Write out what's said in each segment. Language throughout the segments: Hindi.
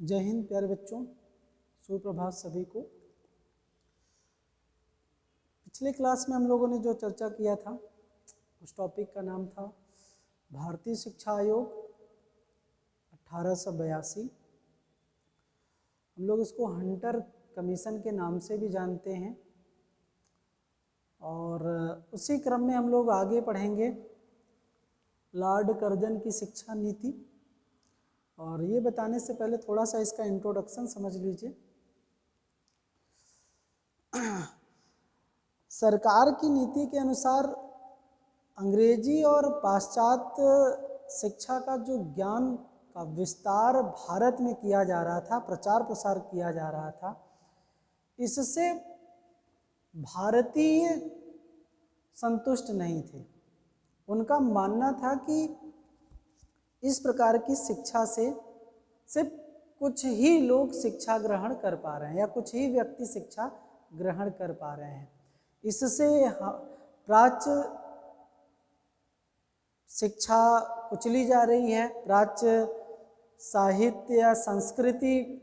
जय हिंद प्यारे बच्चों, सुप्रभात सभी को। पिछले क्लास में हम लोगों ने जो चर्चा किया था उस टॉपिक का नाम था भारतीय शिक्षा आयोग 1882। हम लोग इसको हंटर कमीशन के नाम से भी जानते हैं। और उसी क्रम में हम लोग आगे पढ़ेंगे लॉर्ड कर्जन की शिक्षा नीति। और ये बताने से पहले थोड़ा सा इसका इंट्रोडक्शन समझ लीजिए। सरकार की नीति के अनुसार अंग्रेजी और पाश्चात्य शिक्षा का जो ज्ञान का विस्तार भारत में किया जा रहा था, प्रचार प्रसार किया जा रहा था, इससे भारतीय संतुष्ट नहीं थे। उनका मानना था कि इस प्रकार की शिक्षा से सिर्फ कुछ ही लोग शिक्षा ग्रहण कर पा रहे हैं या कुछ ही व्यक्ति शिक्षा ग्रहण कर पा रहे हैं। इससे प्राच्य शिक्षा कुचली जा रही है, प्राच्य साहित्य या संस्कृति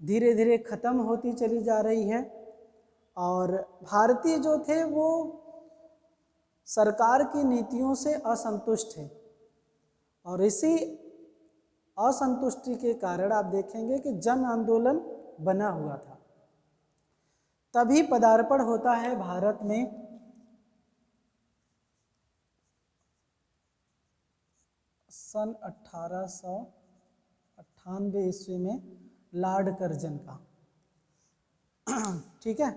धीरे धीरे खत्म होती चली जा रही है। और भारतीय जो थे वो सरकार की नीतियों से असंतुष्ट थे। और इसी असंतुष्टि के कारण आप देखेंगे कि जन आंदोलन बना हुआ था। तभी पदार्पण होता है भारत में सन 1898 ईस्वी में लॉर्ड कर्जन का। ठीक है,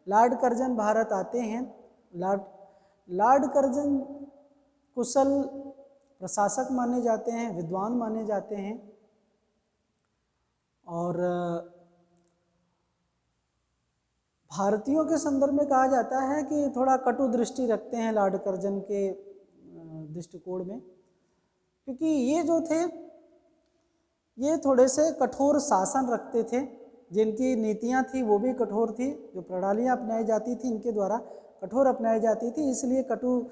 लॉर्ड कर्जन भारत आते हैं। लॉर्ड कर्जन कुशल प्रशासक माने जाते हैं, विद्वान माने जाते हैं। और भारतीयों के संदर्भ में कहा जाता है कि थोड़ा कटु दृष्टि रखते हैं लॉर्ड कर्जन के दृष्टिकोण में, क्योंकि ये जो थे ये थोड़े से कठोर शासन रखते थे। जिनकी नीतियां थी वो भी कठोर थी, जो प्रणालियां अपनाई जाती थी इनके द्वारा कठोर अपनाई जाती थी, इसलिए कटु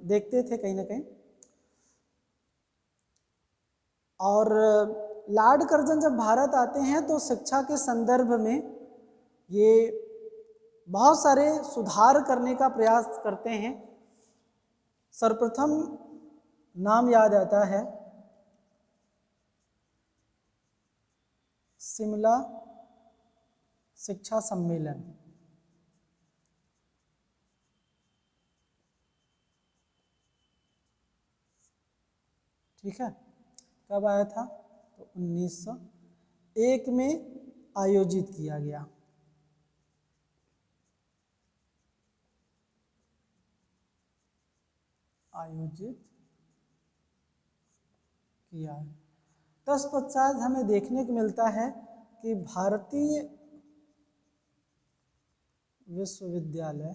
देखते थे कहीं ना कहीं। और लॉर्ड कर्जन जब भारत आते हैं तो शिक्षा के संदर्भ में ये बहुत सारे सुधार करने का प्रयास करते हैं। सर्वप्रथम नाम याद आता है शिमला शिक्षा सम्मेलन। ठीक है, कब आया था? तो 1901 में आयोजित किया गया। तत्पश्चात हमें देखने को मिलता है कि भारतीय विश्वविद्यालय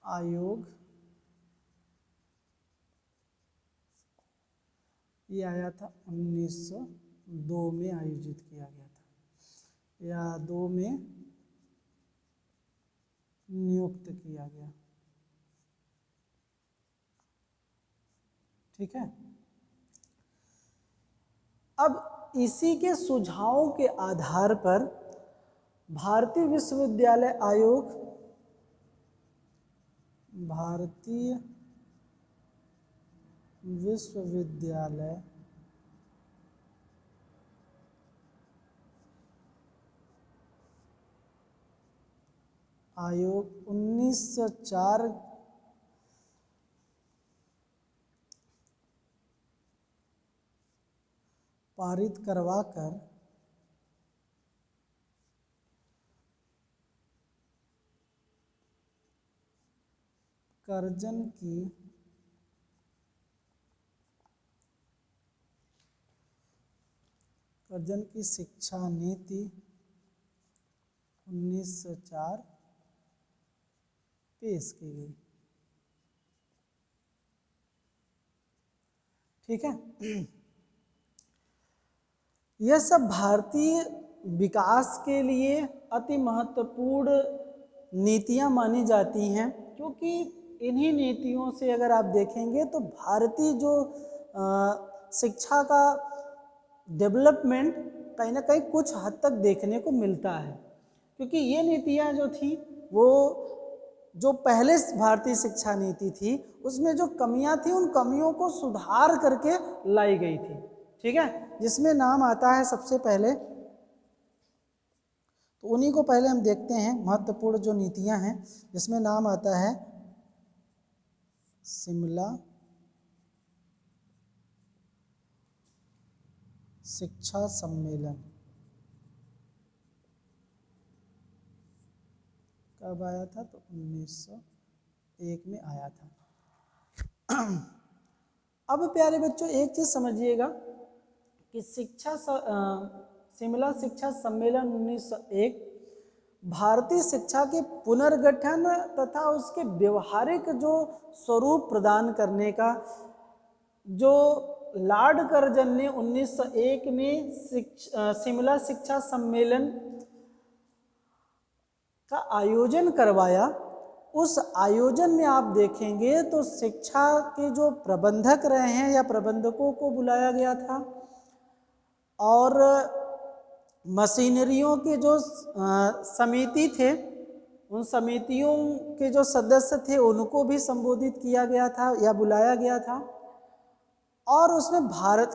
आयोग ये आया था 1902 में आयोजित किया गया था, या 2 में नियुक्त किया गया। ठीक है, अब इसी के सुझावों के आधार पर भारतीय विश्वविद्यालय आयोग भारतीय विश्वविद्यालय आयोग 1904 पारित करवाकर कर्जन की शिक्षा नीति 1904 पेश की गई। ठीक है, यह सब भारतीय विकास के लिए अति महत्वपूर्ण नीतियां मानी जाती हैं, क्योंकि इन्हीं नीतियों से अगर आप देखेंगे तो भारतीय जो शिक्षा का डेवलपमेंट कहीं ना कहीं कुछ हद तक देखने को मिलता है, क्योंकि ये नीतियाँ जो थी वो जो पहले भारतीय शिक्षा नीति थी उसमें जो कमियां थी उन कमियों को सुधार करके लाई गई थी। ठीक है, जिसमें नाम आता है सबसे पहले, तो उन्हीं को पहले हम देखते हैं महत्वपूर्ण जो नीतियां हैं, जिसमें नाम आता है शिमला शिक्षा सम्मेलन। कब आया था? तो 1901 में आया था। अब प्यारे बच्चों एक चीज समझिएगा कि शिमला शिक्षा सम्मेलन 1901 भारतीय शिक्षा के पुनर्गठन तथा उसके व्यवहारिक जो स्वरूप प्रदान करने का जो लॉर्ड कर्जन ने 1901 में शिमला शिक्षा सम्मेलन का आयोजन करवाया, उस आयोजन में आप देखेंगे तो शिक्षा के जो प्रबंधक रहे हैं या प्रबंधकों को बुलाया गया था और मशीनरियों के जो समिति थे उन समितियों के जो सदस्य थे उनको भी संबोधित किया गया था या बुलाया गया था, और उसमें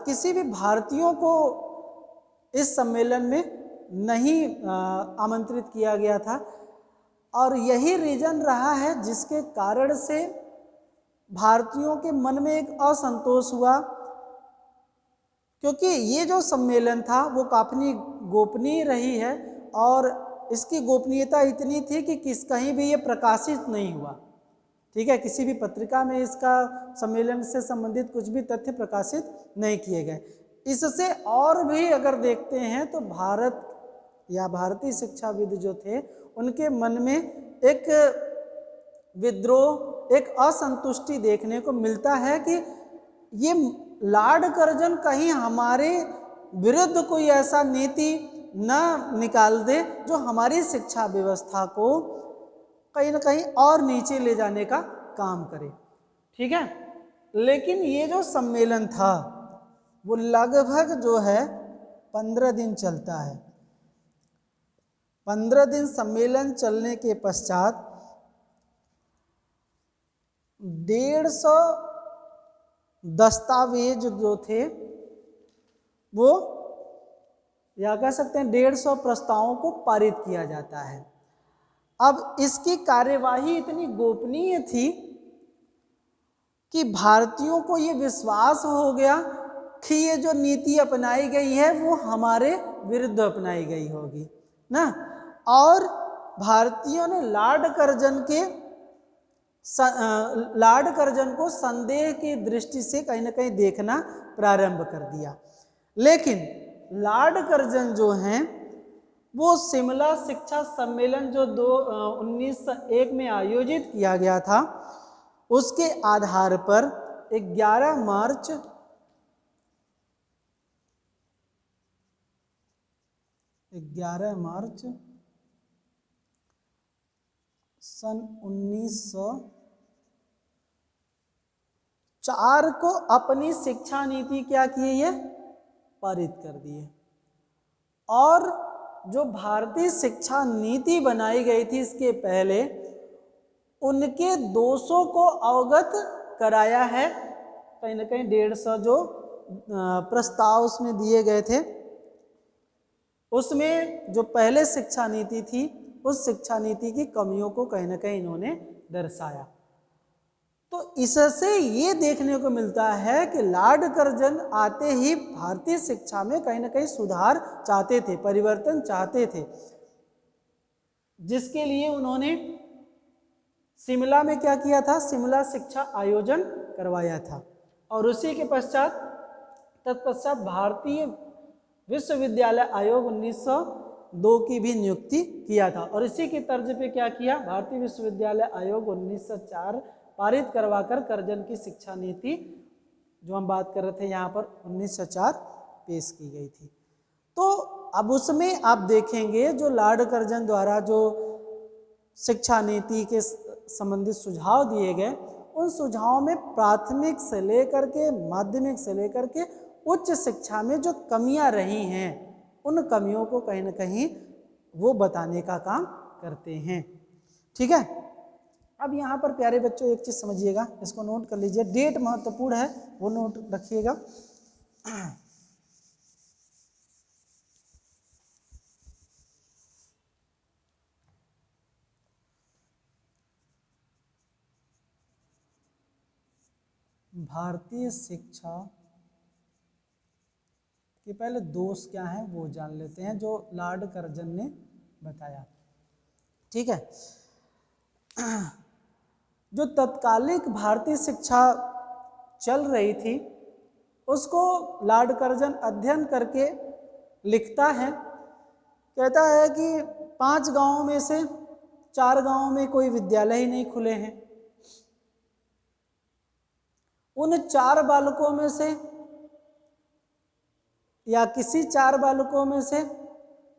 किसी भी भारतीयों को इस सम्मेलन में नहीं आमंत्रित किया गया था। और यही रीजन रहा है जिसके कारण से भारतीयों के मन में एक असंतोष हुआ, क्योंकि ये जो सम्मेलन था वो काफ़ी गोपनीय रही है और इसकी गोपनीयता इतनी थी कि कहीं भी ये प्रकाशित नहीं हुआ। ठीक है, किसी भी पत्रिका में इसका सम्मेलन से संबंधित कुछ भी तथ्य प्रकाशित नहीं किए गए। इससे और भी अगर देखते हैं तो भारत या भारतीय शिक्षाविद जो थे उनके मन में एक विद्रोह, एक असंतुष्टि देखने को मिलता है कि ये लॉर्ड कर्जन कहीं हमारे विरुद्ध कोई ऐसा नीति न निकाल दे जो हमारी शिक्षा व्यवस्था को कहीं ना कहीं और नीचे ले जाने का काम करे। ठीक है, लेकिन ये जो सम्मेलन था वो लगभग जो है 15 दिन चलता है। 15 दिन सम्मेलन चलने के पश्चात 150 दस्तावेज जो थे वो या कह सकते हैं 150 प्रस्तावों को पारित किया जाता है। अब इसकी कार्यवाही इतनी गोपनीय थी कि भारतीयों को ये विश्वास हो गया कि ये जो नीति अपनाई गई है वो हमारे विरुद्ध अपनाई गई होगी ना, और भारतीयों ने लॉर्ड कर्जन को संदेह की दृष्टि से कहीं ना कहीं देखना प्रारंभ कर दिया। लेकिन लॉर्ड कर्जन जो हैं वो शिमला शिक्षा सम्मेलन जो 1901 में आयोजित किया गया था उसके आधार पर 11 मार्च सन 1904 को अपनी शिक्षा नीति क्या किए, ये पारित कर दिए। और जो भारतीय शिक्षा नीति बनाई गई थी इसके पहले उनके दोषों को अवगत कराया है। कहीं ना कहीं 150 जो प्रस्ताव उसमें दिए गए थे उसमें जो पहले शिक्षा नीति थी उस शिक्षा नीति की कमियों को कहीं ना कहीं इन्होंने दर्शाया। तो इससे ये देखने को मिलता है कि लॉर्ड कर्जन आते ही भारतीय शिक्षा में कहीं ना कहीं सुधार चाहते थे, परिवर्तन चाहते थे, जिसके लिए उन्होंने शिमला में क्या किया था, शिमला शिक्षा आयोजन करवाया था। और उसी के तत्पश्चात भारतीय विश्वविद्यालय आयोग 1902 की भी नियुक्ति किया था। और इसी की तर्ज पे क्या किया, भारतीय विश्वविद्यालय आयोग 1904 पारित करवाकर कर्जन की शिक्षा नीति जो हम बात कर रहे थे यहाँ पर 1904 पेश की गई थी। तो अब उसमें आप देखेंगे जो लॉर्ड कर्जन द्वारा जो शिक्षा नीति के संबंधित सुझाव दिए गए, उन सुझावों में प्राथमिक से लेकर के माध्यमिक से लेकर के उच्च शिक्षा में जो कमियां रही हैं, उन कमियों को कहीं ना कहीं वो बताने का काम करते हैं। ठीक है, अब यहाँ पर प्यारे बच्चों एक चीज़ समझिएगा, इसको नोट कर लीजिए, डेट महत्वपूर्ण है, वो नोट रखिएगा। भारतीय शिक्षा के पहले दोष क्या हैं वो जान लेते हैं, जो लॉर्ड कर्जन ने बताया। ठीक है, जो तत्कालिक भारतीय शिक्षा चल रही थी उसको लॉर्ड कर्जन अध्ययन करके लिखता है, कहता है कि 5 गांवों में से 4 गांवों में कोई विद्यालय ही नहीं खुले हैं। उन 4 बालकों में से या किसी 4 बालकों में से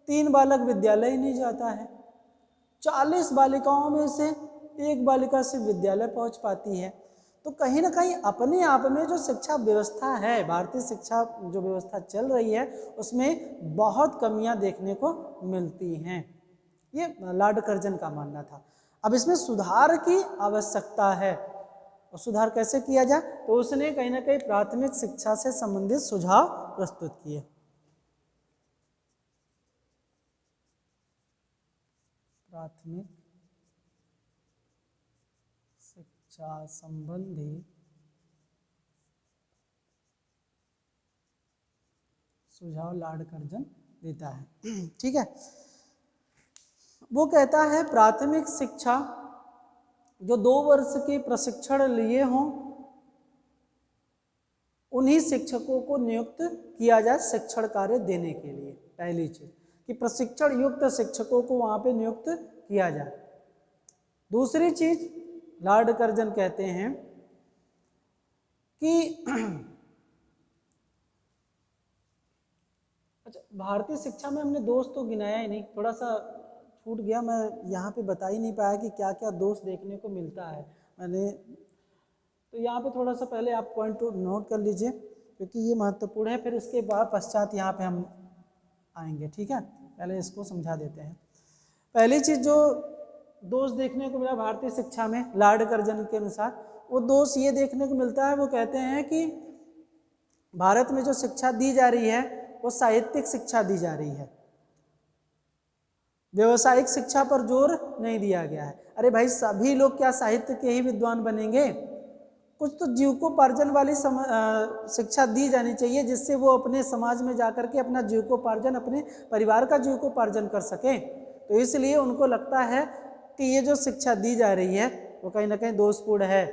3 बालक विद्यालय ही नहीं जाता है। 40 बालिकाओं में से 1 बालिका सिर्फ विद्यालय पहुंच पाती है। तो कहीं ना कहीं अपने आप में जो शिक्षा व्यवस्था है, भारतीय शिक्षा जो व्यवस्था चल रही है, उसमें बहुत कमियां देखने को मिलती हैं। ये लॉर्ड कर्जन का मानना था। अब इसमें सुधार की आवश्यकता है, और सुधार कैसे किया जाए, तो उसने कहीं ना कहीं प्राथमिक शिक्षा से संबंधित सुझाव प्रस्तुत किए। प्राथमिक शिक्षा संबंधी सुझाव लॉर्ड कर्जन देता है। ठीक है, वो कहता है प्राथमिक शिक्षा जो 2 वर्ष के प्रशिक्षण लिए हों, उन्हीं शिक्षकों को नियुक्त किया जाए शिक्षण कार्य देने के लिए। पहली चीज कि प्रशिक्षण युक्त शिक्षकों को वहां पे नियुक्त किया जाए। दूसरी चीज लॉर्ड कर्जन कहते हैं कि अच्छा, भारतीय शिक्षा में हमने दोष तो गिनाया ही नहीं, थोड़ा सा छूट गया, मैं यहाँ पे बता ही नहीं पाया कि क्या क्या दोष देखने को मिलता है मैंने। तो यहाँ पे थोड़ा सा पहले आप पॉइंट नोट कर लीजिए, क्योंकि ये महत्वपूर्ण है, फिर इसके बाद पश्चात यहाँ पे हम आएंगे। ठीक है, पहले इसको समझा देते हैं। पहली चीज़ जो दोष देखने को मिला भारतीय शिक्षा में लॉर्ड कर्जन के अनुसार, वो दोष ये देखने को मिलता है, वो कहते हैं कि भारत में जो शिक्षा दी जा रही है वो साहित्यिक शिक्षा दी जा रही है, व्यवसायिक शिक्षा पर जोर नहीं दिया गया है। अरे भाई, सभी लोग क्या साहित्य के ही विद्वान बनेंगे? कुछ तो जीविकोपार्जन वाली शिक्षा दी जानी चाहिए, जिससे वो अपने समाज में जाकर के अपना जीविकोपार्जन, अपने परिवार का जीविकोपार्जन कर सकें। तो इसलिए उनको लगता है कि ये जो शिक्षा दी जा रही है वो कहीं ना कहीं दोषपूर्ण है,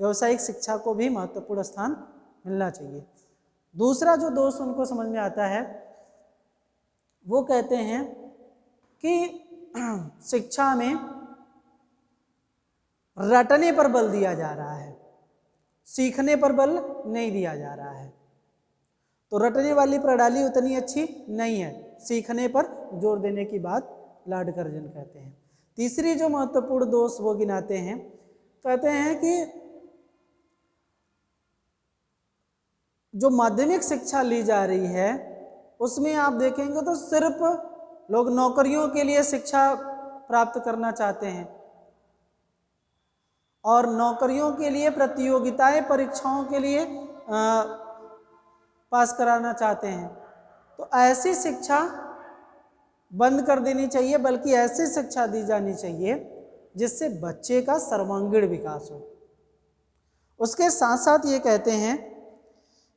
व्यवसायिक शिक्षा को भी महत्वपूर्ण स्थान मिलना चाहिए। दूसरा जो दोष उनको समझ में आता है, वो कहते हैं कि शिक्षा में रटने पर बल दिया जा रहा है, सीखने पर बल नहीं दिया जा रहा है। तो रटने वाली प्रणाली उतनी अच्छी नहीं है, सीखने पर जोर देने की बात लॉर्ड कर्जन कहते हैं। तीसरी जो महत्वपूर्ण दोष वो गिनाते हैं, कहते हैं कि जो माध्यमिक शिक्षा ली जा रही है उसमें आप देखेंगे तो सिर्फ लोग नौकरियों के लिए शिक्षा प्राप्त करना चाहते हैं और नौकरियों के लिए प्रतियोगिताएं, परीक्षाओं के लिए पास कराना चाहते हैं। तो ऐसी शिक्षा बंद कर देनी चाहिए, बल्कि ऐसी शिक्षा दी जानी चाहिए जिससे बच्चे का सर्वांगीण विकास हो। उसके साथ साथ ये कहते हैं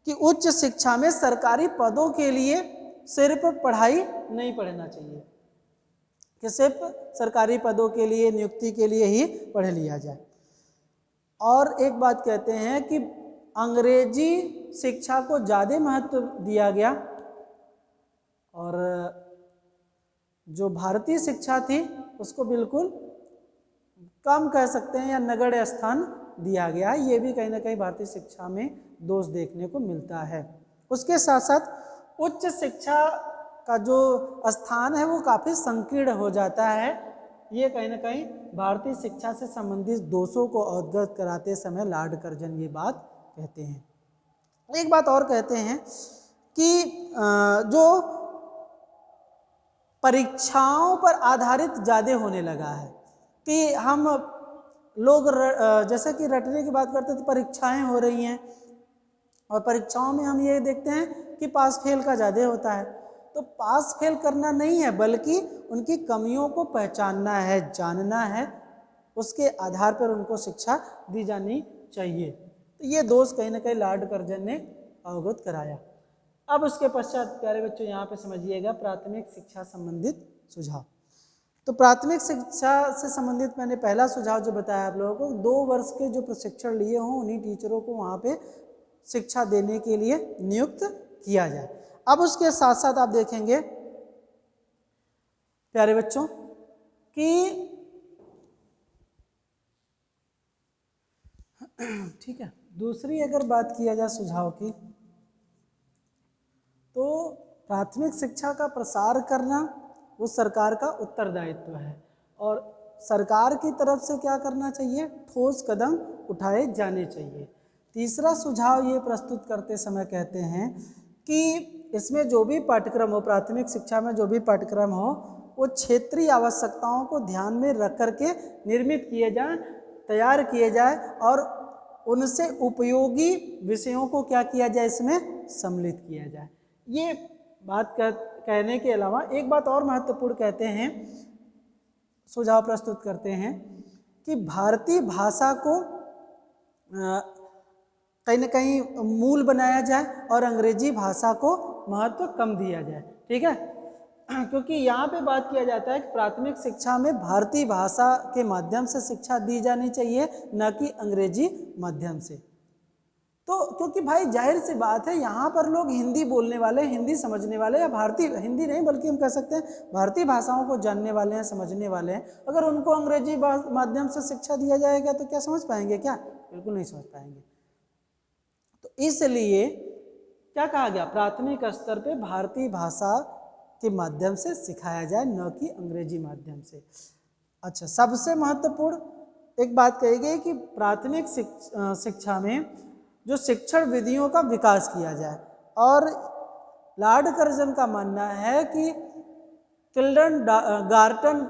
कि उच्च शिक्षा में सरकारी पदों के लिए सिर्फ पढ़ाई नहीं पढ़ना चाहिए, कि सिर्फ सरकारी पदों के लिए, नियुक्ति के लिए ही पढ़ लिया जाए। और एक बात कहते हैं कि अंग्रेजी शिक्षा को ज़्यादा महत्व दिया गया और जो भारतीय शिक्षा थी उसको बिल्कुल कम कह सकते हैं या नगण्य स्थान दिया गया है। ये भी कहीं ना कहीं भारतीय शिक्षा में दोष देखने को मिलता है। उसके साथ साथ उच्च शिक्षा का जो स्थान है वो काफ़ी संकीर्ण हो जाता है, ये कहीं ना कहीं भारतीय शिक्षा से संबंधित दोषों को अवगत कराते समय लॉर्ड कर्जन ये बात कहते हैं। एक बात और कहते हैं कि जो परीक्षाओं पर आधारित ज़्यादा होने लगा है, कि हम लोग जैसे कि रटने की बात करते तो परीक्षाएं हो रही हैं और परीक्षाओं में हम ये देखते हैं कि पास फेल का ज़्यादा होता है। तो पास फेल करना नहीं है, बल्कि उनकी कमियों को पहचानना है, जानना है, उसके आधार पर उनको शिक्षा दी जानी चाहिए। तो ये दोष कहीं ना कहीं लॉर्ड कर्जन ने अवगत कराया। अब उसके पश्चात प्यारे बच्चों यहाँ पे समझिएगा प्राथमिक शिक्षा संबंधित सुझाव। तो प्राथमिक शिक्षा से संबंधित मैंने पहला सुझाव जो बताया आप लोगों को, 2 वर्ष के जो प्रशिक्षण लिए हों उन्हीं टीचरों को वहाँ पे शिक्षा देने के लिए नियुक्त किया जाए। अब उसके साथ साथ आप देखेंगे प्यारे बच्चों कि ठीक है, दूसरी अगर बात किया जाए सुझाव की, तो प्राथमिक शिक्षा का प्रसार करना वो सरकार का उत्तरदायित्व है और सरकार की तरफ से क्या करना चाहिए, ठोस कदम उठाए जाने चाहिए। तीसरा सुझाव ये प्रस्तुत करते समय कहते हैं कि इसमें जो भी पाठ्यक्रम हो, प्राथमिक शिक्षा में जो भी पाठ्यक्रम हो, वो क्षेत्रीय आवश्यकताओं को ध्यान में रख करके निर्मित किए जाएं, तैयार किए जाए और उनसे उपयोगी विषयों को क्या किया जाए, इसमें सम्मिलित किया जाए। ये बात कहने के अलावा एक बात और महत्वपूर्ण कहते हैं, सुझाव प्रस्तुत करते हैं कि भारतीय भाषा को कहीं ना कहीं मूल बनाया जाए और अंग्रेजी भाषा को महत्व कम दिया जाए। ठीक है, क्योंकि यहाँ पे बात किया जाता है कि प्राथमिक शिक्षा में भारतीय भाषा के माध्यम से शिक्षा दी जानी चाहिए, न कि अंग्रेजी माध्यम से। तो क्योंकि भाई जाहिर सी बात है, यहाँ पर लोग हिंदी बोलने वाले, हिंदी समझने वाले, या भारतीय हिंदी नहीं बल्कि हम कह सकते हैं भारतीय भाषाओं को जानने वाले हैं, समझने वाले हैं। अगर उनको अंग्रेजी माध्यम से शिक्षा दिया जाएगा तो क्या समझ पाएंगे? क्या बिल्कुल नहीं समझ पाएंगे। तो इसलिए क्या कहा गया, प्राथमिक स्तर पे भारतीय भाषा के माध्यम से सिखाया जाए, न कि अंग्रेजी माध्यम से। अच्छा, सबसे महत्वपूर्ण एक बात कही गई कि प्राथमिक शिक्षा में जो शिक्षण विधियों का विकास किया जाए, और लॉर्ड कर्जन का मानना है कि किंडरगार्टन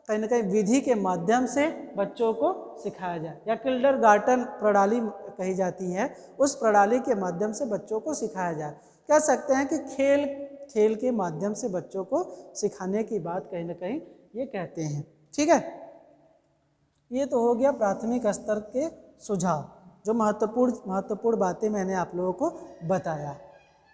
कहीं ना कहीं विधि के माध्यम से बच्चों को सिखाया जाए, या किंडरगार्टन प्रणाली कही जाती है, उस प्रणाली के माध्यम से बच्चों को सिखाया जाए। कह सकते हैं कि खेल के माध्यम से बच्चों को सिखाने की बात कहीं ना कहीं ये कहते हैं। ठीक है, ये तो हो गया प्राथमिक स्तर के सुझाव, जो महत्वपूर्ण बातें मैंने आप लोगों को बताया।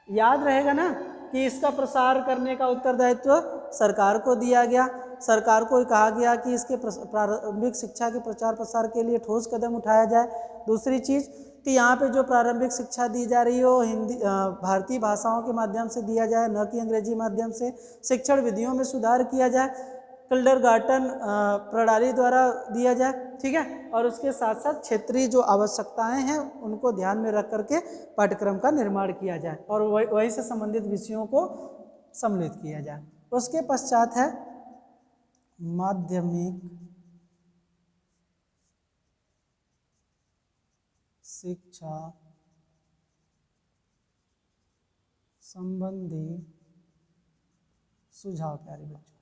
याद रहेगा ना कि इसका प्रसार करने का उत्तरदायित्व सरकार को दिया गया। सरकार को कहा गया कि इसके प्रारंभिक शिक्षा के प्रचार प्रसार के लिए ठोस कदम उठाया जाए। दूसरी चीज़ कि यहाँ पे जो प्रारंभिक शिक्षा दी जा रही हो हिंदी भारतीय भाषाओं के माध्यम से दिया जाए, न कि अंग्रेजी माध्यम से। शिक्षण विधियों में सुधार किया जाए, किंडरगार्टन प्रणाली द्वारा दिया जाए। ठीक है, और उसके साथ साथ क्षेत्रीय जो आवश्यकताएं हैं उनको ध्यान में रख करके पाठ्यक्रम का निर्माण किया जाए और वही से संबंधित विषयों को सम्मिलित किया जाए। उसके पश्चात है माध्यमिक शिक्षा संबंधी सुझाव प्यारे बच्चों।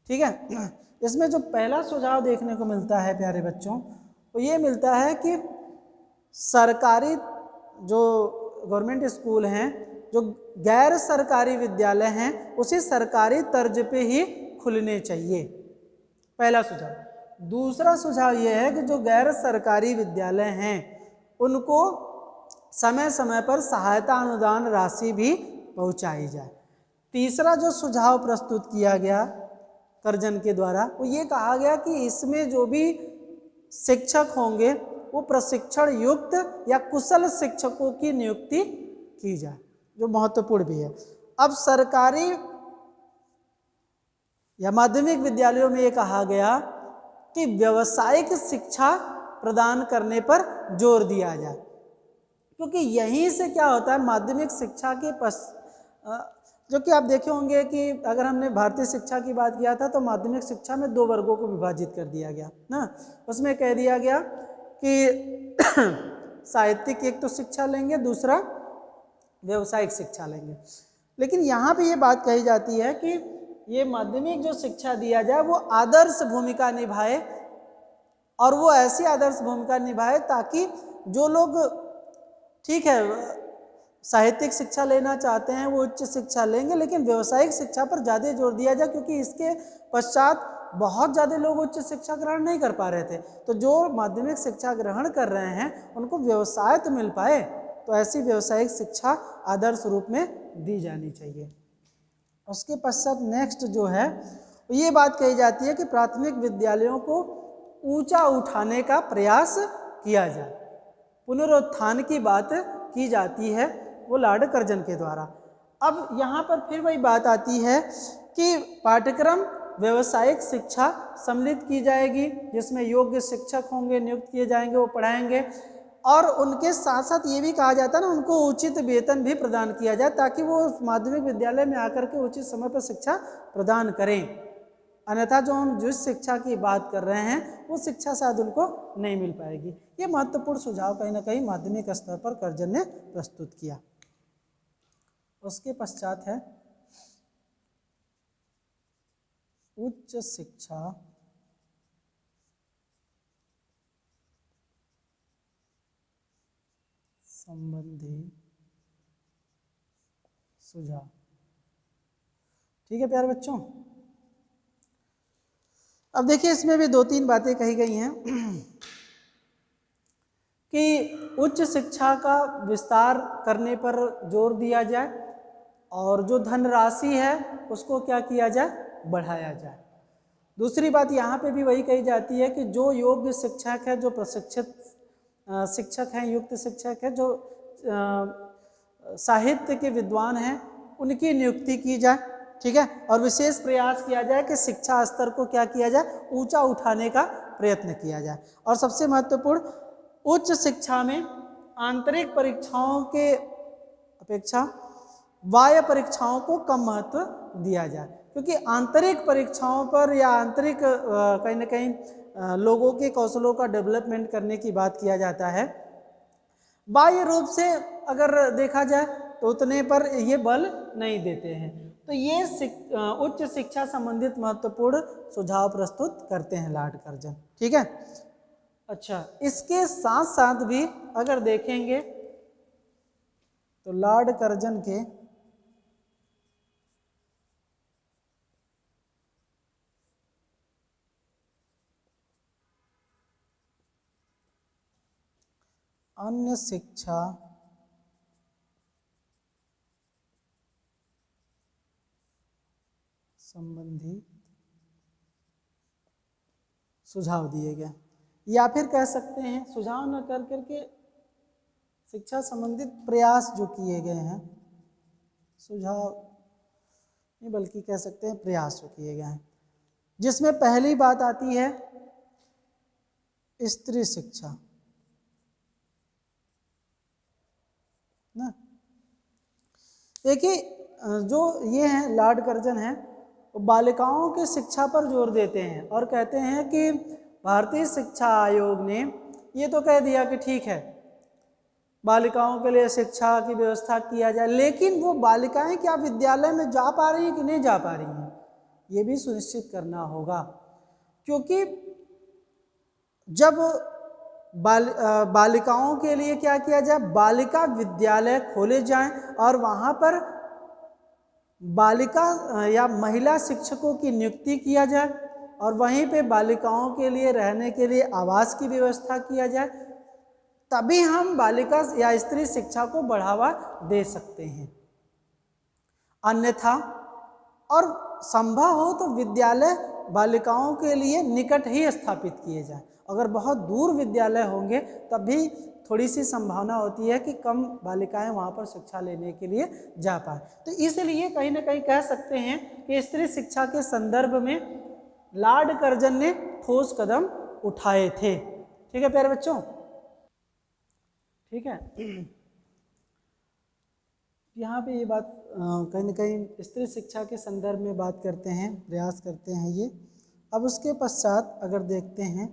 ठीक है, इसमें जो पहला सुझाव देखने को मिलता है प्यारे बच्चों, वो ये मिलता है कि सरकारी जो गवर्नमेंट स्कूल हैं, जो गैर सरकारी विद्यालय हैं, उसी सरकारी तर्ज पे ही खुलने चाहिए। पहला सुझाव। दूसरा सुझाव ये है कि जो गैर सरकारी विद्यालय हैं उनको समय समय पर सहायता अनुदान राशि भी पहुंचाई जाए। तीसरा जो सुझाव प्रस्तुत किया गया कर्जन के द्वारा, वो ये कहा गया कि इसमें जो भी शिक्षक होंगे वो प्रशिक्षण युक्त या कुशल शिक्षकों की नियुक्ति की जाए, जो महत्वपूर्ण भी है। अब सरकारी या माध्यमिक विद्यालयों में ये कहा गया कि व्यावसायिक शिक्षा प्रदान करने पर जोर दिया जाए, क्योंकि यहीं से क्या होता है, माध्यमिक शिक्षा के जो कि आप देखे होंगे कि अगर हमने भारतीय शिक्षा की बात किया था तो माध्यमिक शिक्षा में 2 वर्गों को विभाजित कर दिया गया ना। उसमें कह दिया गया कि साहित्यिक एक तो शिक्षा लेंगे, दूसरा व्यवसायिक शिक्षा लेंगे। लेकिन यहाँ पे ये बात कही जाती है कि ये माध्यमिक जो शिक्षा दिया जाए वो आदर्श भूमिका निभाए, और वो ऐसी आदर्श भूमिका निभाए ताकि जो लोग ठीक है साहित्यिक शिक्षा लेना चाहते हैं वो उच्च शिक्षा लेंगे, लेकिन व्यवसायिक शिक्षा पर ज़्यादा जोर दिया जाए, क्योंकि इसके पश्चात बहुत ज़्यादा लोग उच्च शिक्षा ग्रहण नहीं कर पा रहे थे। तो जो माध्यमिक शिक्षा ग्रहण कर रहे हैं उनको व्यवसाय तो मिल पाए, तो ऐसी व्यवसायिक शिक्षा आदर्श रूप में दी जानी चाहिए। उसके पश्चात नेक्स्ट जो है ये बात कही जाती है कि प्राथमिक विद्यालयों को ऊंचा उठाने का प्रयास किया जाए। पुनरुत्थान की बात की जाती है वो लॉर्ड कर्जन के द्वारा। अब यहाँ पर फिर वही बात आती है कि पाठ्यक्रम व्यवसायिक शिक्षा सम्मिलित की जाएगी, जिसमें योग्य शिक्षक होंगे, नियुक्त किए जाएंगे, वो पढ़ाएंगे, और उनके साथ साथ ये भी कहा जाता है ना उनको उचित वेतन भी प्रदान किया जाए ताकि वो माध्यमिक विद्यालय में आकर के उचित समय पर शिक्षा प्रदान करें। अन्यथा जो हम जिस शिक्षा की बात कर रहे हैं वो शिक्षा शायद उनको नहीं मिल पाएगी। ये महत्वपूर्ण सुझाव कहीं ना कहीं माध्यमिक स्तर पर कर्जन ने प्रस्तुत किया। उसके पश्चात है उच्च शिक्षा संबंधी सुझाव। ठीक है प्यारे बच्चों, अब देखिए इसमें भी 2-3 बातें कही गई हैं कि उच्च शिक्षा का विस्तार करने पर जोर दिया जाए और जो धनराशि है उसको क्या किया जाए, बढ़ाया जाए। दूसरी बात यहाँ पे भी वही कही जाती है कि जो योग्य शिक्षक है, जो प्रशिक्षित शिक्षक हैं, युक्त शिक्षक है, जो साहित्य के विद्वान हैं, उनकी नियुक्ति की जाए। ठीक है, और विशेष प्रयास किया जाए कि शिक्षा स्तर को क्या किया जाए, ऊंचा उठाने का प्रयत्न किया जाए। और सबसे महत्वपूर्ण, उच्च शिक्षा में आंतरिक परीक्षाओं के अपेक्षा बाह्य परीक्षाओं को कम महत्व दिया जाए, क्योंकि आंतरिक परीक्षाओं पर या आंतरिक कहीं ना कहीं लोगों के कौशलों का डेवलपमेंट करने की बात किया जाता है। बाह्य रूप से अगर देखा जाए तो उतने पर ये बल नहीं देते हैं। तो ये उच्च शिक्षा संबंधित महत्वपूर्ण सुझाव प्रस्तुत करते हैं लॉर्ड कर्जन। ठीक है, अच्छा, इसके साथ साथ भी अगर देखेंगे तो लॉर्ड कर्जन के अन्य शिक्षा संबंधी सुझाव दिए गए, या फिर कह सकते हैं सुझाव न कर करके शिक्षा संबंधित प्रयास जो किए गए हैं, सुझाव नहीं बल्कि कह सकते हैं प्रयास जो किए गए हैं, जिसमें पहली बात आती है स्त्री शिक्षा ना। देखिए जो ये हैं लॉर्ड कर्जन हैं वो बालिकाओं की शिक्षा पर जोर देते हैं और कहते हैं कि भारतीय शिक्षा आयोग ने ये तो कह दिया कि ठीक है बालिकाओं के लिए शिक्षा की व्यवस्था किया जाए, लेकिन वो बालिकाएं क्या विद्यालय में जा पा रही हैं कि नहीं जा पा रही हैं, ये भी सुनिश्चित करना होगा। क्योंकि जब बालिकाओं के लिए क्या किया जाए, बालिका विद्यालय खोले जाएं और वहाँ पर बालिका या महिला शिक्षकों की नियुक्ति किया जाए और वहीं पे बालिकाओं के लिए रहने के लिए आवास की व्यवस्था किया जाए, तभी हम बालिका या स्त्री शिक्षा को बढ़ावा दे सकते हैं। अन्यथा और संभव हो तो विद्यालय बालिकाओं के लिए निकट ही स्थापित किए जाए। अगर बहुत दूर विद्यालय होंगे तब भी थोड़ी सी संभावना होती है कि कम बालिकाएं वहाँ पर शिक्षा लेने के लिए जा पाए। तो इसलिए कहीं ना कहीं कह सकते हैं कि स्त्री शिक्षा के संदर्भ में लॉर्ड कर्जन ने ठोस कदम उठाए थे। ठीक है प्यारे बच्चों, ठीक है। यहाँ पे ये बात कहीं ना कहीं स्त्री शिक्षा के संदर्भ में बात करते हैं, प्रयास करते हैं ये। अब उसके पश्चात अगर देखते हैं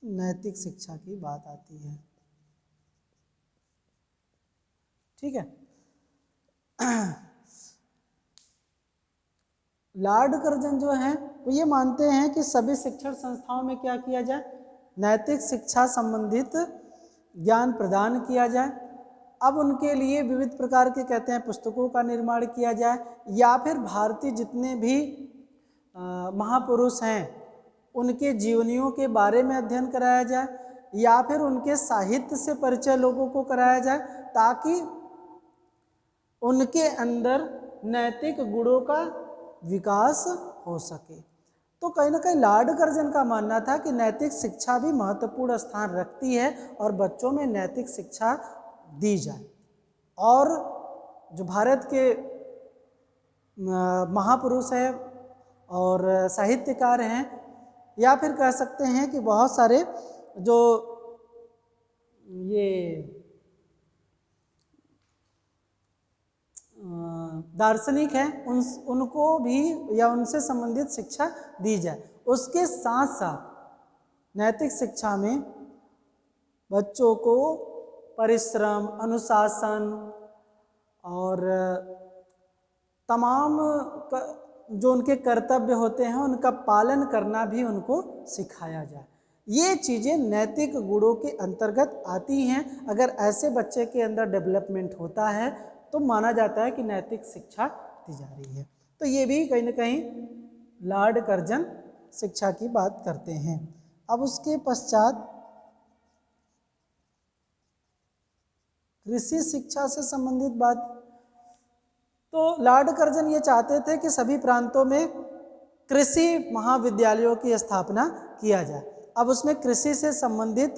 नैतिक शिक्षा की बात आती है। ठीक है। लॉर्ड कर्जन जो है वो ये मानते हैं कि सभी शिक्षण संस्थाओं में क्या किया जाए, नैतिक शिक्षा संबंधित ज्ञान प्रदान किया जाए। अब उनके लिए विविध प्रकार के कहते हैं पुस्तकों का निर्माण किया जाए, या फिर भारतीय जितने भी महापुरुष हैं उनके जीवनियों के बारे में अध्ययन कराया जाए, या फिर उनके साहित्य से परिचय लोगों को कराया जाए, ताकि उनके अंदर नैतिक गुणों का विकास हो सके। तो कहीं ना कहीं लॉर्ड कर्जन का मानना था कि नैतिक शिक्षा भी महत्वपूर्ण स्थान रखती है और बच्चों में नैतिक शिक्षा दी जाए। और जो भारत के महापुरुष हैं और साहित्यकार हैं, या फिर कह सकते हैं कि बहुत सारे जो ये दार्शनिक हैं उनको भी या उनसे संबंधित शिक्षा दी जाए। उसके साथ साथ नैतिक शिक्षा में बच्चों को परिश्रम, अनुशासन और तमाम जो उनके कर्तव्य होते हैं उनका पालन करना भी उनको सिखाया जाए। ये चीज़ें नैतिक गुणों के अंतर्गत आती हैं। अगर ऐसे बच्चे के अंदर डेवलपमेंट होता है तो माना जाता है कि नैतिक शिक्षा दी जा रही है। तो ये भी कहीं ना कहीं लॉर्ड कर्जन शिक्षा की बात करते हैं। अब उसके पश्चात कृषि शिक्षा से संबंधित बात, तो लॉर्ड कर्जन ये चाहते थे कि सभी प्रांतों में कृषि महाविद्यालयों की स्थापना किया जाए। अब उसमें कृषि से संबंधित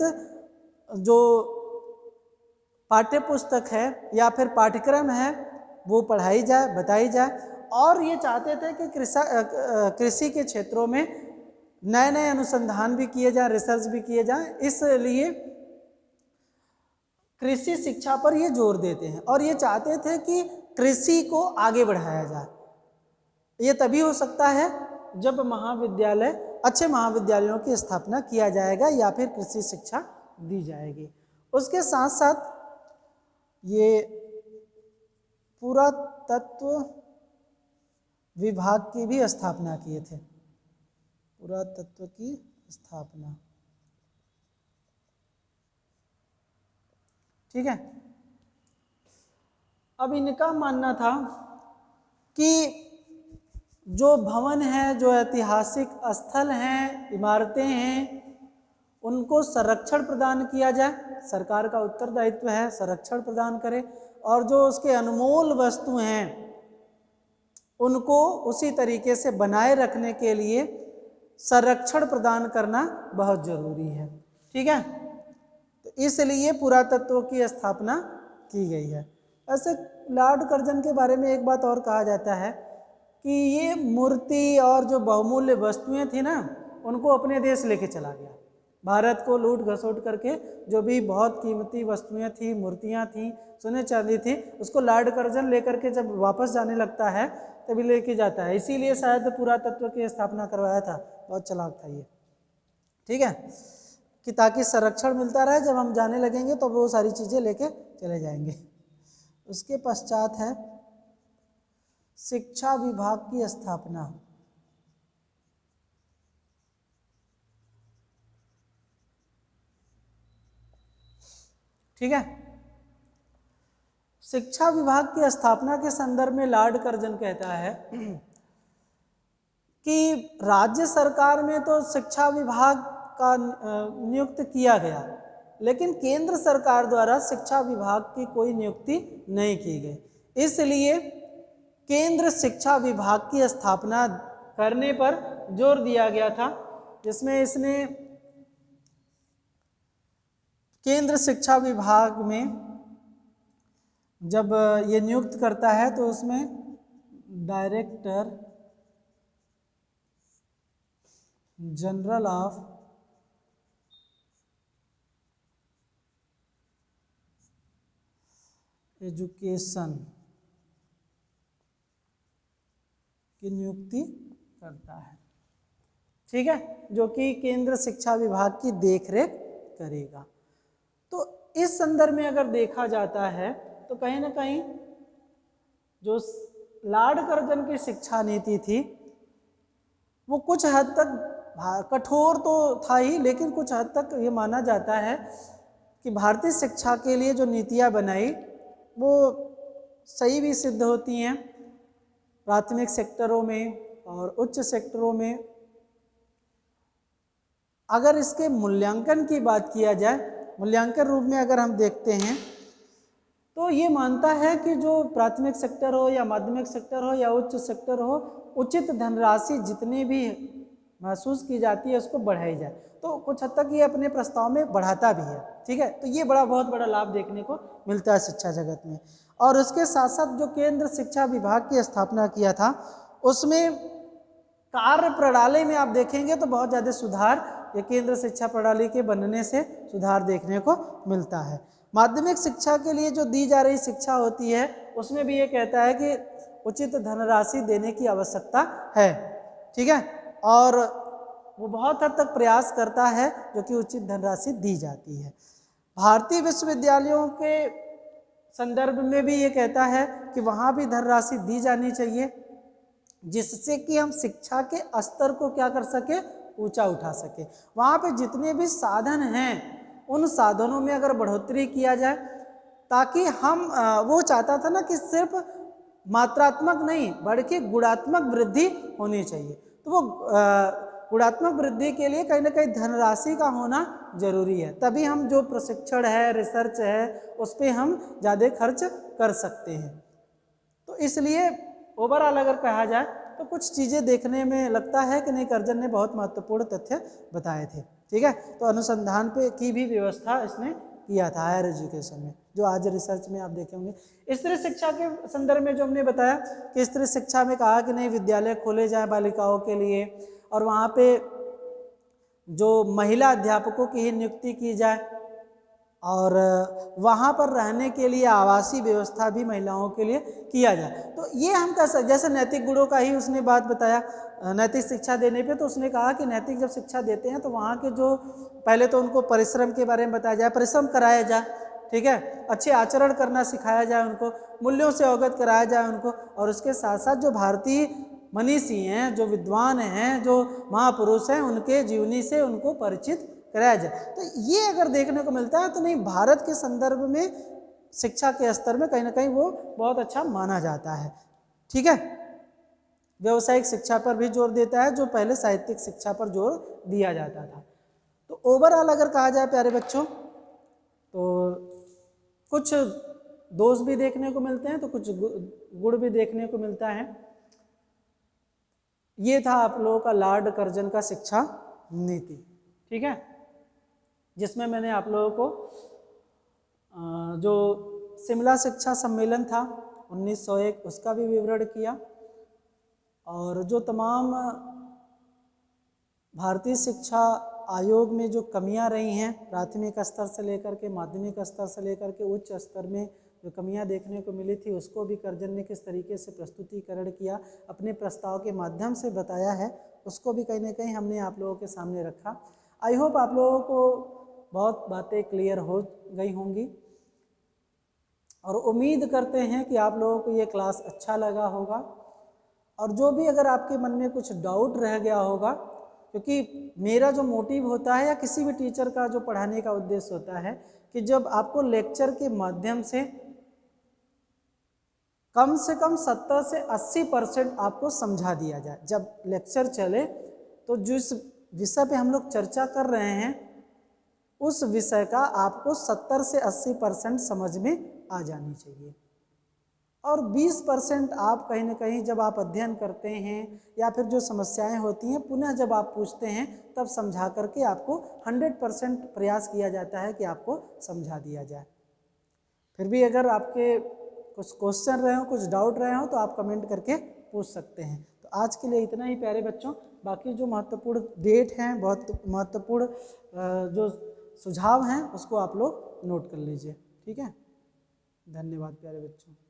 जो पाठ्य पुस्तक है या फिर पाठ्यक्रम है वो पढ़ाई जाए, बताई जाए। और ये चाहते थे कि कृषि के क्षेत्रों में नए नए अनुसंधान भी किए जाए, रिसर्च भी किए जाए। इसलिए कृषि शिक्षा पर ये जोर देते हैं और ये चाहते थे कि कृषि को आगे बढ़ाया जाए। ये तभी हो सकता है जब महाविद्यालय, अच्छे महाविद्यालयों की स्थापना किया जाएगा या फिर कृषि शिक्षा दी जाएगी। उसके साथ साथ ये पुरातत्व विभाग की भी स्थापना किए थे, पुरातत्व की स्थापना। ठीक है। अब इनका मानना था कि जो भवन है, जो ऐतिहासिक स्थल हैं, इमारतें हैं, उनको संरक्षण प्रदान किया जाए। सरकार का उत्तरदायित्व है संरक्षण प्रदान करे। और जो उसके अनमोल वस्तु हैं उनको उसी तरीके से बनाए रखने के लिए संरक्षण प्रदान करना बहुत जरूरी है। ठीक है। तो इसलिए पुरातत्व की स्थापना की गई है। ऐसे लॉर्ड कर्जन के बारे में एक बात और कहा जाता है कि ये मूर्ति और जो बहुमूल्य वस्तुएं थी ना उनको अपने देश लेके चला गया। भारत को लूट घसोट करके जो भी बहुत कीमती वस्तुएं थी, मूर्तियां थी, सोने चांदी थी, उसको लॉर्ड कर्जन लेकर के जब वापस जाने लगता है तभी लेके जाता है। इसीलिए शायद पुरातत्व की स्थापना करवाया था। बहुत चालाक था ये। ठीक है, कि ताकि संरक्षण मिलता रहे, जब हम जाने लगेंगे तो वो सारी चीज़ें लेके चले जाएंगे। उसके पश्चात है शिक्षा विभाग की स्थापना। ठीक है। शिक्षा विभाग की स्थापना के संदर्भ में लॉर्ड कर्जन कहता है कि राज्य सरकार में तो शिक्षा विभाग का नियुक्त किया गया, लेकिन केंद्र सरकार द्वारा शिक्षा विभाग की कोई नियुक्ति नहीं की गई। इसलिए केंद्र शिक्षा विभाग की स्थापना करने पर जोर दिया गया था, जिसमें इसने केंद्र शिक्षा विभाग में जब ये नियुक्त करता है तो उसमें डायरेक्टर जनरल ऑफ एजुकेशन की नियुक्ति करता है, ठीक है, जो कि केंद्र शिक्षा विभाग की देखरेख करेगा। तो इस संदर्भ में अगर देखा जाता है तो कहीं ना कहीं जो लॉर्ड कर्जन की शिक्षा नीति थी वो कुछ हद तक कठोर तो था ही, लेकिन कुछ हद तक ये माना जाता है कि भारतीय शिक्षा के लिए जो नीतियाँ बनाई वो सही भी सिद्ध होती हैं। प्राथमिक सेक्टरों में और उच्च सेक्टरों में अगर इसके मूल्यांकन की बात किया जाए, मूल्यांकन रूप में अगर हम देखते हैं तो ये मानता है कि जो प्राथमिक सेक्टर हो या माध्यमिक सेक्टर हो या उच्च सेक्टर हो, उचित धनराशि जितनी भी महसूस की जाती है उसको बढ़ाई जाए। तो कुछ हद तक ये अपने प्रस्ताव में बढ़ाता भी है, ठीक है। तो ये बहुत बड़ा लाभ देखने को मिलता है शिक्षा जगत में। और उसके साथ साथ जो केंद्र शिक्षा विभाग की स्थापना किया था उसमें कार्य प्रणाली में आप देखेंगे तो बहुत ज़्यादा सुधार ये केंद्र शिक्षा प्रणाली के बनने से सुधार देखने को मिलता है। माध्यमिक शिक्षा के लिए जो दी जा रही शिक्षा होती है उसमें भी ये कहता है कि उचित धनराशि देने की आवश्यकता है, ठीक है, और वो बहुत हद तक प्रयास करता है जो कि उचित धनराशि दी जाती है। भारतीय विश्वविद्यालयों के संदर्भ में भी ये कहता है कि वहाँ भी धनराशि दी जानी चाहिए जिससे कि हम शिक्षा के स्तर को क्या कर सके, ऊंचा उठा सके। वहाँ पे जितने भी साधन हैं उन साधनों में अगर बढ़ोतरी किया जाए ताकि हम वो चाहता था ना कि सिर्फ मात्रात्मक नहीं बल्कि गुणात्मक वृद्धि होनी चाहिए। तो वो गुणात्मक वृद्धि के लिए कहीं ना कहीं धनराशि का होना जरूरी है, तभी हम जो प्रशिक्षण है, रिसर्च है, उस पर हम ज़्यादा खर्च कर सकते हैं। तो इसलिए ओवरऑल अगर कहा जाए तो कुछ चीज़ें देखने में लगता है कि नहीं, कर्जन ने बहुत महत्वपूर्ण तथ्य बताए थे, ठीक है। तो अनुसंधान पे की भी व्यवस्था इसने किया था हायर एजुकेशन में, जो आज रिसर्च में आप देखे होंगे। स्त्री शिक्षा के संदर्भ में जो हमने बताया कि स्त्री शिक्षा में कहा कि नहीं विद्यालय खोले जाए बालिकाओं के लिए और वहाँ पे जो महिला अध्यापकों की ही नियुक्ति की जाए और वहाँ पर रहने के लिए आवासीय व्यवस्था भी महिलाओं के लिए किया जाए। तो ये हम कह सकते, जैसे नैतिक गुणों का ही उसने बात बताया नैतिक शिक्षा देने पे, तो उसने कहा कि नैतिक जब शिक्षा देते हैं तो वहाँ के जो पहले तो उनको परिश्रम के बारे में बताया जाए, परिश्रम कराया जाए, ठीक है, अच्छे आचरण करना सिखाया जाए, उनको मूल्यों से अवगत कराया जाए उनको, और उसके साथ साथ जो भारतीय मनीषी हैं, जो विद्वान हैं, जो महापुरुष हैं, उनके जीवनी से उनको परिचित कराया जाए। तो ये अगर देखने को मिलता है तो नहीं, भारत के संदर्भ में शिक्षा के स्तर में कहीं ना कहीं वो बहुत अच्छा माना जाता है, ठीक है। व्यावसायिक शिक्षा पर भी जोर देता है जो पहले साहित्यिक शिक्षा पर जोर दिया जाता था। तो ओवरऑल अगर कहा जाए प्यारे बच्चों तो कुछ दोष भी देखने को मिलते हैं तो कुछ गुण भी देखने को मिलता है। ये था आप लोगों का लॉर्ड कर्जन का शिक्षा नीति, ठीक है, जिसमें मैंने आप लोगों को जो शिमला शिक्षा सम्मेलन था 1901 उसका भी विवरण किया, और जो तमाम भारतीय शिक्षा आयोग में जो कमियां रही हैं प्राथमिक स्तर से लेकर के माध्यमिक स्तर से लेकर के उच्च स्तर में जो कमियां देखने को मिली थी उसको भी कर्जन ने किस तरीके से प्रस्तुतिकरण किया, अपने प्रस्ताव के माध्यम से बताया है, उसको भी कहीं ना कहीं हमने आप लोगों के सामने रखा। आई होप आप लोगों को बहुत बातें क्लियर हो गई होंगी और उम्मीद करते हैं कि आप लोगों को ये क्लास अच्छा लगा होगा। और जो भी अगर आपके मन में कुछ डाउट रह गया होगा, क्योंकि मेरा जो मोटिव होता है या किसी भी टीचर का जो पढ़ाने का उद्देश्य होता है कि जब आपको लेक्चर के माध्यम से कम 70 से 80% आपको समझा दिया जाए। जब लेक्चर चले तो जिस विषय पे हम लोग चर्चा कर रहे हैं उस विषय का आपको 70 से 80% समझ में आ जानी चाहिए, और 20% आप कहीं ना कहीं जब आप अध्ययन करते हैं या फिर जो समस्याएं होती हैं पुनः जब आप पूछते हैं तब समझा करके आपको 100% प्रयास किया जाता है कि आपको समझा दिया जाए। फिर भी अगर आपके कुछ क्वेश्चन रहे हो, कुछ डाउट रहे हो तो आप कमेंट करके पूछ सकते हैं। तो आज के लिए इतना ही प्यारे बच्चों, बाकी जो महत्वपूर्ण डेट हैं, बहुत महत्वपूर्ण जो सुझाव हैं उसको आप लोग नोट कर लीजिए, ठीक है। धन्यवाद प्यारे बच्चों।